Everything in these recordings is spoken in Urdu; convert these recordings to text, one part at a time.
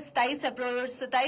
27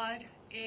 RA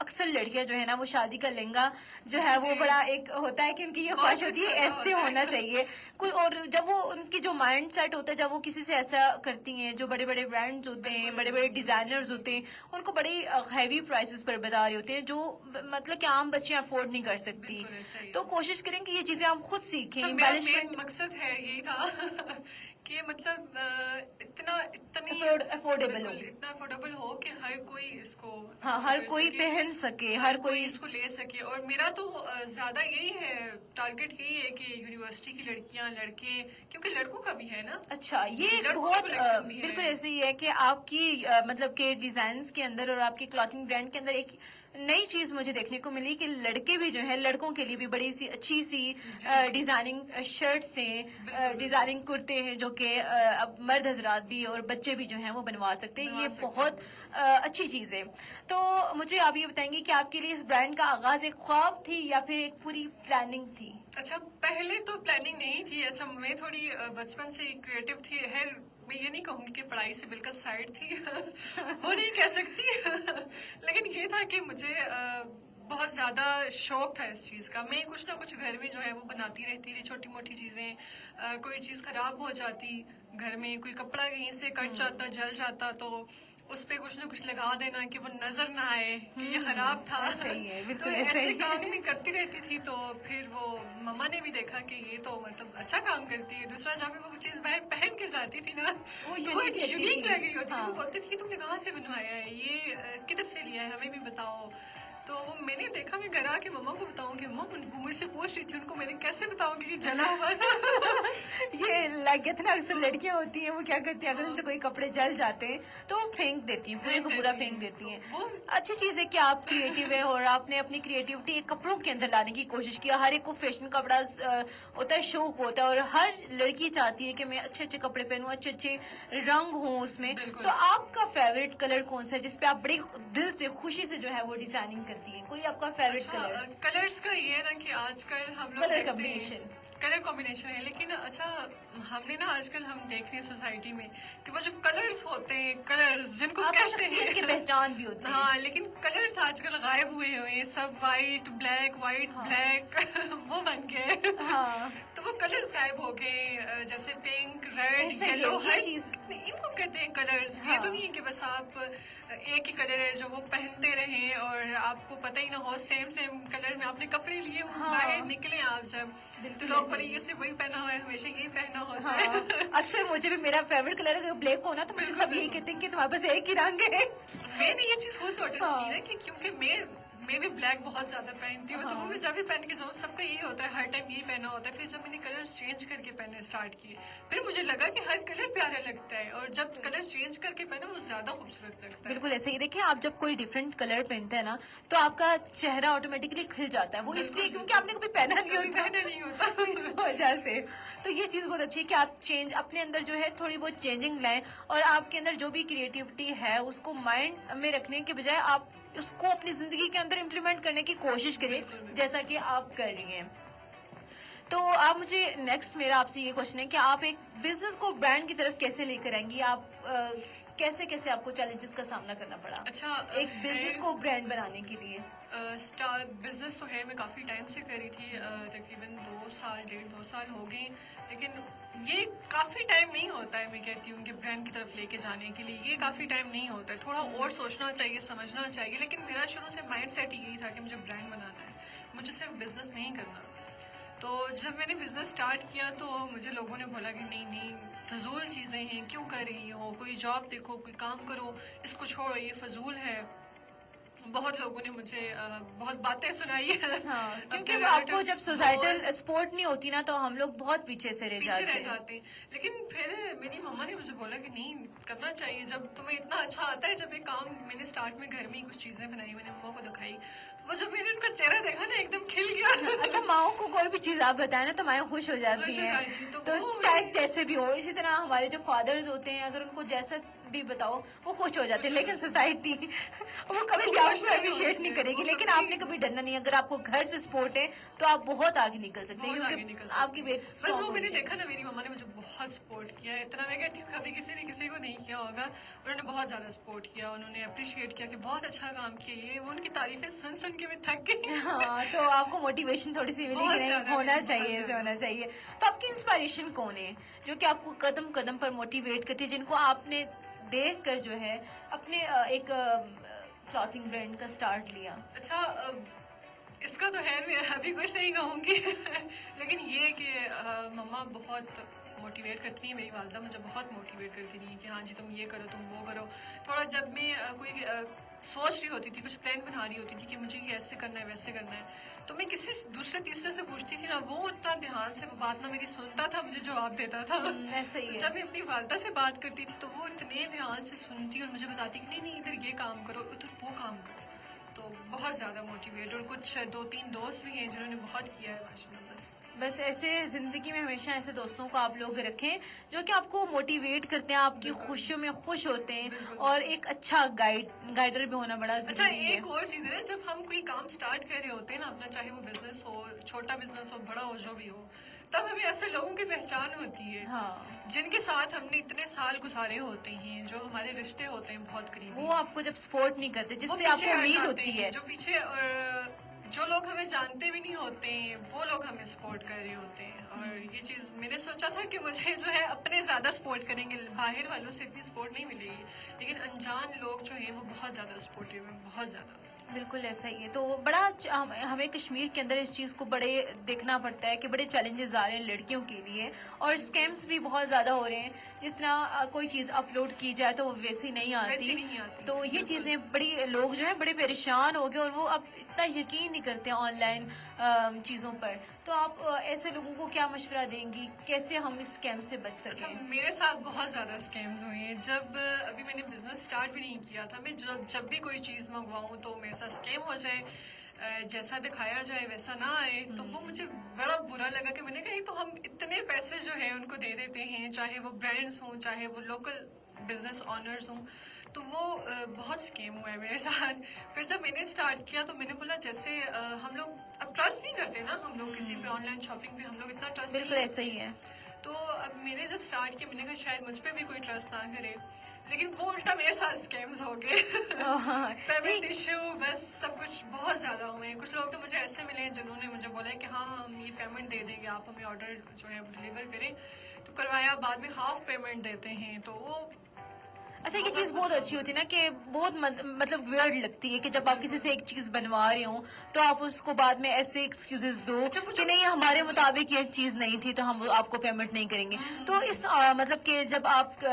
اکثر لڑکیاں جو ہے نا وہ شادی کا لہنگا جو ہے وہ بڑا ایک ہوتا ہے کہ ان کی یہ خواہش ہوتی ہے ایسے ہونا چاہیے کوئی, اور جب وہ ان کی جو مائنڈ سیٹ ہوتا ہے جب وہ کسی سے ایسا کرتی ہیں, جو بڑے بڑے برانڈز ہوتے ہیں, بڑے بڑے ڈیزائنرز ہوتے ہیں, ان کو بڑی ہیوی پرائسز پر بتا رہے ہوتے ہیں جو مطلب کہ عام بچیاں افورڈ نہیں کر سکتی. تو کوشش کریں کہ یہ چیزیں آپ خود سیکھیں. مین مقصد ہے یہی تھا کہ مطلب اتنا افورڈیبل ہو کہ ہر کوئی اس کو, ہاں, ہر کوئی پہن سکے, ہر کوئی اس کو لے سکے. اور میرا تو زیادہ یہی ہے, ٹارگٹ یہی ہے کہ یونیورسٹی کی لڑکیاں, لڑکے, کیونکہ لڑکوں کا بھی ہے نا. اچھا, یہ بہت بالکل ایسے ہی ہے کہ آپ کی مطلب کہ ڈیزائنز کے اندر اور آپ کی کلاتھنگ برانڈ کے اندر ایک نئی چیز مجھے دیکھنے کو ملی کہ لڑکے بھی جو ہیں, لڑکوں کے لیے بھی بڑی سی اچھی سی ڈیزائننگ شرٹس ہیں, ڈیزائننگ کرتے ہیں جو کہ اب مرد حضرات بھی اور بچے بھی جو ہیں وہ بنوا سکتے ہیں. یہ بہت اچھی چیز ہے. تو مجھے آپ یہ بتائیں گے کہ آپ کے لیے اس برانڈ کا آغاز ایک خواب تھی یا پھر ایک پوری پلاننگ تھی؟ اچھا, پہلے تو پلاننگ نہیں تھی. اچھا, میں تھوڑی بچپن سے کریٹو تھی. میں یہ نہیں کہوں گی کہ پڑھائی سے بالکل سائڈ تھی وہ نہیں کہہ سکتی لیکن یہ تھا کہ مجھے بہت زیادہ شوق تھا اس چیز کا. میں کچھ نہ کچھ گھر میں جو ہے وہ بناتی رہتی تھی, چھوٹی موٹی چیزیں. کوئی چیز خراب ہو جاتی گھر میں, کوئی کپڑا کہیں سے کٹ جاتا, جل جاتا, تو اس پہ کچھ نہ کچھ لگا دینا کہ وہ نظر نہ آئے کہ یہ خراب تھا. تو ایسے کام میں کرتی رہتی تھی. تو پھر وہ مما نے بھی دیکھا کہ یہ تو مطلب اچھا کام کرتی ہے. دوسرا جب وہ چیز باہر پہن کے جاتی تھی نا, وہ یونیک لگ رہی ہوتی تھی. وہ بولتی تھی کہ تم نے کہاں سے بنوایا ہے, یہ کدھر سے لیا ہے, ہمیں بھی بتاؤ. تو وہ میں نے دیکھا, میں گھر آ کے مما کو بتاؤں کہ مما وہ مجھ سے پوچھ رہی تھی, ان کو میں نے کیسے بتاؤں کہ یہ جلا ہوا ہے یہ لگ نا اکثر لڑکیاں ہوتی ہیں وہ کیا کرتی ہیں, اگر ان سے کوئی کپڑے جل جاتے ہیں تو وہ پھینک دیتی ہیں, پورے کو پورا پھینک دیتی ہیں. اچھی چیز ہے کہ آپ کریٹو ہیں اور آپ نے اپنی کریٹیوٹی کپڑوں کے اندر لانے کی کوشش کیا. ہر ایک کو فیشن کپڑا ہوتا ہے, شوق ہوتا ہے, اور ہر لڑکی چاہتی ہے کہ میں اچھے اچھے کپڑے پہنوں, اچھے اچھے رنگ ہوں اس میں. تو آپ کا فیوریٹ کلر کون سا ہے جس پہ آپ بڑی دل سے خوشی سے جو ہے وہ ڈیزائننگ کرتی ہیں؟ کوئی آپ کا فیوریٹ کلر؟ کلرز کا یہ ہے نا کہ آج کل ہم لوگ کلر کمبینیشن ہے, لیکن اچھا ہم نے نا آج کل ہم دیکھ رہے ہیں سوسائٹی میں کہ وہ جو کلرز ہوتے ہیں, کلرز جن کو کہتے ہیں کی پہچان بھی ہوتی ہے, ہاں, لیکن کلرز آج کل غائب ہوئے ہیں. سب وائٹ بلیک, وائٹ بلیک وہ بن گئے. تو وہ کلرز غائب ہو گئے, جیسے پنک, ریڈ, یلو, ہر چیز ان کو کہتے ہیں کلرز. یہ تو نہیں ہے کہ بس آپ ایک ہی کلر ہے جو وہ پہنتے رہیں اور آپ کو پتہ ہی نہ ہو سیم کلر میں آپ نے کپڑے لیے, باہر نکلے آپ جب تو لوگ پر یہ سے وہی پہنا ہوا ہے, ہمیشہ یہی پہنا ہوتا ہے. اکثر مجھے بھی میرا فیوریٹ کلر اگر بلیک ہونا تو مجھے سب یہی کہتے ہیں کہ تمہارے پاس ایک ہی رنگ ہے. میں نے یہ چیز خود نوٹس کی نا کہ کیونکہ میں بھی بلیک بہت زیادہ پہنتی ہوں, تو وہ میں جب بھی پہن کے جاؤں سب کا یہی ہوتا ہے, ہر ٹائم یہی پہنا ہوتا ہے. پھر جب میں نے کلر چینج کر کے پہننے اسٹارٹ کیے, پھر مجھے لگا کہ ہر کلر پیارا لگتا ہے, اور جب کلر چینج کر کے پہنا وہ زیادہ خوبصورت لگتا ہے. بالکل ایسے ہی. دیکھیں آپ جب کوئی ڈفرینٹ کلر پہنتے ہیں نا تو آپ کا چہرہ آٹومیٹکلی کھل جاتا ہے, وہ اس لیے کیونکہ آپ نے کبھی پہنا نہیں ہوتا اس وجہ سے. تو یہ چیز بہت اچھی ہے کہ آپ چینج اپنے اندر جو ہے تھوڑی بہت چینجنگ لائیں, اور آپ کے اندر جو بھی کریٹیوٹی ہے اس کو مائنڈ میں رکھنے کے بجائے آپ اس کو اپنی زندگی کے اندر امپلیمنٹ کرنے کی کوشش کریں, جیسا کہ آپ کر رہی ہیں. تو آپ مجھے نیکسٹ میرا آپ سے یہ کوشچن ہے کہ آپ ایک بزنس کو برانڈ کی طرف کیسے لے کر آئیں گی؟ آپ کیسے آپ کو چیلنجز کا سامنا کرنا پڑا اچھا ایک بزنس کو برانڈ بنانے کے لیے؟ بزنس تو ہے میں کافی ٹائم سے کری تھی, تقریباً 1.5 سال ہو گئے, لیکن یہ کافی ٹائم نہیں ہوتا ہے. میں کہتی ہوں کہ برانڈ کی طرف لے کے جانے کے لیے یہ کافی ٹائم نہیں ہوتا ہے, تھوڑا اور سوچنا چاہیے, سمجھنا چاہیے. لیکن میرا شروع سے مائنڈ سیٹ یہی تھا کہ مجھے برانڈ بنانا ہے, مجھے صرف بزنس نہیں کرنا. تو جب میں نے بزنس اسٹارٹ کیا تو مجھے لوگوں نے بولا کہ نہیں فضول چیزیں ہیں, کیوں کر رہی ہو, کوئی جاب دیکھو, کوئی کام کرو, اس کو چھوڑو, یہ فضول ہے. بہت لوگوں نے مجھے بہت باتیں سنائی ہیں, کیونکہ آپ کو جب سوسائٹل سپورٹ نہیں ہوتی نا تو ہم لوگ بہت پیچھے سے رہ جاتے ہیں. لیکن پھر میری مما نے مجھے بولا کہ نہیں کرنا چاہیے, جب تمہیں اتنا اچھا آتا ہے. جب ایک کام میں نے اسٹارٹ میں گھر میں ہی کچھ چیزیں بنائی, میں نے مما کو دکھائی, وہ جب میں نے ان کا چہرہ دیکھا نا ایک دم کھل گیا. اچھا, ماؤں کو کوئی بھی چیز آپ بتائیں نا تو مائیں خوش ہو جاتی ہیں, تو چاہے جیسے بھی ہو. اسی طرح ہمارے جو فادرز ہوتے ہیں اگر ان کو جیسا بھی بتاؤ وہ خوش ہو جاتے ہیں, لیکن سوسائٹی وہ کبھی بھی آپ کو اپریشیٹ نہیں کرے گی. لیکن آپ نے کبھی ڈرنا نہیں, اگر آپ کو گھر سے سپورٹ ہے تو آپ بہت آگے نکل سکتے ہیں, کیونکہ آپ کی بیس بس وہ میں نے دیکھا نا, میری مما نے مجھے بہت سپورٹ کیا ہے, اتنا میں کہتی ہوں کبھی کسی نے کسی کو نہیں کیا ہوگا. انہوں نے بہت زیادہ سپورٹ کیا, انہوں نے اپریشیٹ کیا کہ بہت اچھا کام کیا, یہ وہ ان کی تعریفیں سن سن کے میں تھک گئی. ہاں, تو آپ کو موٹیویشن تھوڑی سی ملی کہ نہیں ہونا چاہیے, ایسے ہونا چاہیے. تو آپ کی انسپائریشن کون ہے جو کہ آپ کو قدم قدم پر موٹیویٹ کرتی ہے, جن کو آپ نے دیکھ کر جو ہے اپنے ایک کلاتھنگ برانڈ کا سٹارٹ لیا؟ اچھا, اس کا تو خیر میں ابھی کچھ نہیں کہوں گی, لیکن یہ کہ مما بہت موٹیویٹ کرتی ہیں, میری والدہ مجھے بہت موٹیویٹ کرتی ہیں کہ ہاں جی تم یہ کرو, تم وہ کرو. تھوڑا جب میں کوئی سوچ رہی ہوتی تھی, کچھ پلان بنا رہی ہوتی تھی کہ مجھے یہ ایسے کرنا ہے ویسے کرنا ہے, تو میں کسی دوسرے تیسرے سے پوچھتی تھی نا, وہ اتنا دھیان سے وہ بات نہ میری سنتا تھا, مجھے جواب دیتا تھا. ایسا ہی ہے. جب میں اپنی والدہ سے بات کرتی تھی تو وہ اتنے دھیان سے سنتی اور مجھے بتاتی کہ نہیں ادھر یہ کام کرو, ادھر وہ کام کرو. تو بہت زیادہ موٹیویٹ, اور کچھ 2-3 دوست بھی ہیں جنہوں نے بہت کیا ہے ماشاء اللہ. بس ایسے زندگی میں ہمیشہ ایسے دوستوں کو آپ لوگ رکھیں جو کہ آپ کو موٹیویٹ کرتے ہیں, آپ کی خوشیوں میں خوش ہوتے ہیں, اور ایک اچھا گائیڈر بھی ہونا بڑا اچھا, ضروری ہے. ایک اور چیز ہے نا, جب ہم کوئی کام سٹارٹ کر رہے ہوتے ہیں نا اپنا, چاہے وہ بزنس ہو, چھوٹا بزنس ہو, بڑا ہو, جو بھی ہو, تب ہمیں ایسے لوگوں کی پہچان ہوتی ہے جن کے ساتھ ہم نے اتنے سال گزارے ہوتے ہیں, جو ہمارے رشتے ہوتے ہیں بہت قریبی. وہ آپ کو جب سپورٹ نہیں کرتے, جس سے آپ کو امید ہوتی ہے, جو پیچھے جو لوگ ہمیں جانتے بھی نہیں ہوتے ہیں وہ لوگ ہمیں سپورٹ کر رہے ہوتے ہیں. اور یہ چیز میں نے سوچا تھا کہ مجھے جو ہے اپنے زیادہ سپورٹ کریں گے, باہر والوں سے اتنی سپورٹ نہیں ملے گی, لیکن انجان لوگ جو ہیں وہ بہت زیادہ سپورٹیو ہیں, بہت زیادہ. بالکل ایسا ہی ہے. تو بڑا ہمیں کشمیر کے اندر اس چیز کو بڑے دیکھنا پڑتا ہے کہ بڑے چیلنجز آ رہے ہیں لڑکیوں کے لیے, اور اسکیمس بھی بہت زیادہ ہو رہے ہیں. جس طرح کوئی چیز اپلوڈ کی جائے تو وہ ویسی نہیں آتی, تو یہ چیزیں بڑی لوگ جو ہیں بڑے پریشان ہو گئے, اور وہ اب اتنا یقین نہیں کرتے آن لائن چیزوں پر. تو آپ ایسے لوگوں کو کیا مشورہ دیں گی, کیسے ہم اس اسکیم سے بچ سکیں؟ اچھا, میرے ساتھ بہت زیادہ اسکیمز ہوئے ہیں. جب ابھی میں نے بزنس اسٹارٹ بھی نہیں کیا تھا, میں جب بھی کوئی چیز منگواؤں تو میرے ساتھ اسکیم ہو جائے, جیسا دکھایا جائے ویسا نہ آئے, تو وہ مجھے بڑا برا لگا کہ میں نے کہا تو ہم اتنے پیسے جو ہیں ان کو دے دیتے ہیں, چاہے وہ برانڈس ہوں, چاہے وہ لوکل بزنس آنرز ہوں, تو وہ بہت اسکیم ہوا ہے میرے ساتھ. پھر جب میں نے اسٹارٹ کیا تو میں نے بولا جیسے ہم لوگ اب ٹرسٹ نہیں کرتے نا, ہم لوگ کسی پہ آن لائن شاپنگ پہ ہم لوگ اتنا ٹرسٹ بالکل ایسا ہی ہے. تو اب میں نے جب اسٹارٹ کیا میں نے کہا شاید مجھ پہ بھی کوئی ٹرسٹ نہ کرے, لیکن وہ الٹا میرے ساتھ اسکیمز ہو گئے. پیمنٹ ایشو, بس سب کچھ بہت زیادہ ہوئے ہیں. کچھ لوگ تو مجھے ایسے ملے ہیں جنہوں نے مجھے بولا ہے کہ ہاں ہم یہ پیمنٹ دے دیں گے, آپ ہمیں آرڈر جو ہے ڈلیور کریں, تو کروایا, بعد میں ہاف پیمنٹ دیتے ہیں. تو وہ اچھا, یہ چیز بہت اچھی ہوتی ہے نا کہ بہت مطلب ویئرڈ لگتی ہے کہ جب آپ کسی سے ایک چیز بنوا رہے ہوں تو آپ اس کو بعد میں ایسے ایکسکیوزز دو کہ نہیں ہمارے مطابق یہ چیز نہیں تھی تو ہم آپ کو پیمنٹ نہیں کریں گے. تو اس مطلب کہ جب آپ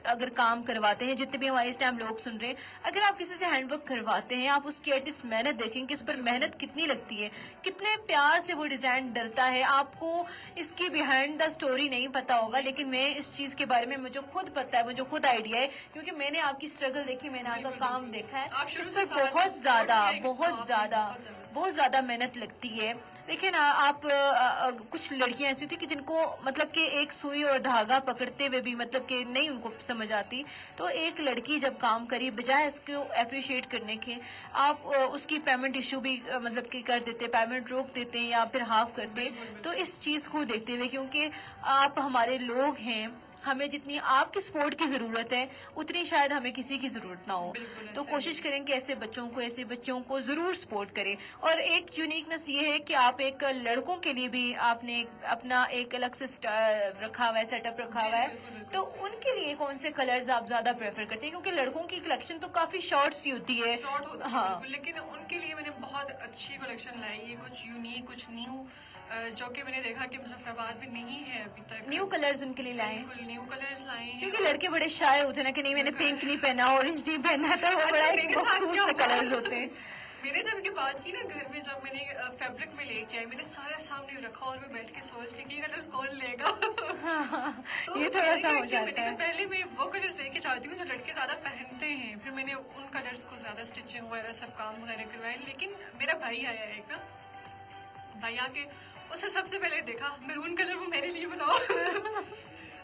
اگر کام کرواتے ہیں, جتنے بھی ہمارے اس ٹائم لوگ سن رہے ہیں, اگر آپ کسی سے ہینڈ ورک کرواتے ہیں, آپ اس کی ایٹ لیسٹ محنت دیکھیں کہ اس پر محنت کتنی لگتی ہے, کتنے پیار سے وہ ڈیزائن ڈلتا ہے. آپ کو اس کی بیہائنڈ دا اسٹوری نہیں پتا ہوگا, لیکن میں اس چیز کے بارے میں مجھے خود پتا ہے, مجھے خود آئیڈیا ہے, کیونکہ میں نے آپ کی اسٹرگل دیکھی, میں نے آپ کا کام دیکھا ہے. اس پر بہت زیادہ محنت لگتی ہے. دیکھیں نا, آپ کچھ لڑکیاں ایسی ہوتی کہ جن کو مطلب کہ ایک سوئی اور دھاگا پکڑتے ہوئے بھی مطلب کہ نہیں ان کو سمجھ آتی. تو ایک لڑکی جب کام کری, بجائے اس کو اپریشیٹ کرنے کے آپ اس کی پیمنٹ ایشو بھی مطلب کہ کر دیتے, پیمنٹ روک دیتے ہیں یا پھر ہاف کرتے. تو اس چیز کو دیکھتے ہوئے, کیونکہ آپ ہمارے لوگ ہیں, ہمیں جتنی آپ کی سپورٹ کی ضرورت ہے اتنی شاید ہمیں کسی کی ضرورت نہ ہو. تو کوشش کریں کہ ایسے بچوں کو ضرور سپورٹ کریں. اور ایک یونیکنس یہ ہے کہ آپ ایک لڑکوں کے لیے بھی آپ نے اپنا ایک الگ سے رکھا ہوا ہے, سیٹ اپ رکھا ہوا ہے. تو ان کے لیے کون سے کلرز آپ زیادہ پریفر کرتے ہیں, کیونکہ لڑکوں کی کلیکشن تو کافی شارٹس کی ہوتی ہے. ہاں, لیکن ان کے لیے میں نے بہت اچھی کلیکشن لائی ہے, کچھ یونیک, کچھ نیو, جو کہ میں نے دیکھا کہ مظفر آباد میں نہیں ہے ابھی تک. نیو کلرز ان کے لیے لائے, بالکل نیو کلرز لائے ہیں, کیونکہ لڑکے بڑے شائع ہوتے ہیں نا کہ نہیں میں نے پنک نہیں پہنا, اورنج نہیں پہنا, تو وہ بڑا ایک مخصوص سے کلرز ہوتے ہیں. میں نے جب یہ بات کی نا گھر میں, جب میں نے فیبرک میں لے کے آئی, میں نے سارے سامنے رکھا اور میں بیٹھ کے سوچ لی کہ یہ کلرز کون لے گا. یہ تھوڑا سا ہو جاتا ہے. پہلے میں وہ کلرز لے کے چاہتی ہوں جو لڑکے زیادہ پہنتے ہیں, پھر میں نے ان کلرز کو زیادہ اسٹچنگ وغیرہ سب کام وغیرہ کروائے. لیکن میرا بھائی آیا ایک نا, بھائی آ کے اسے سب سے پہلے دیکھا میرون کلر وہ میرے لیے بناؤ.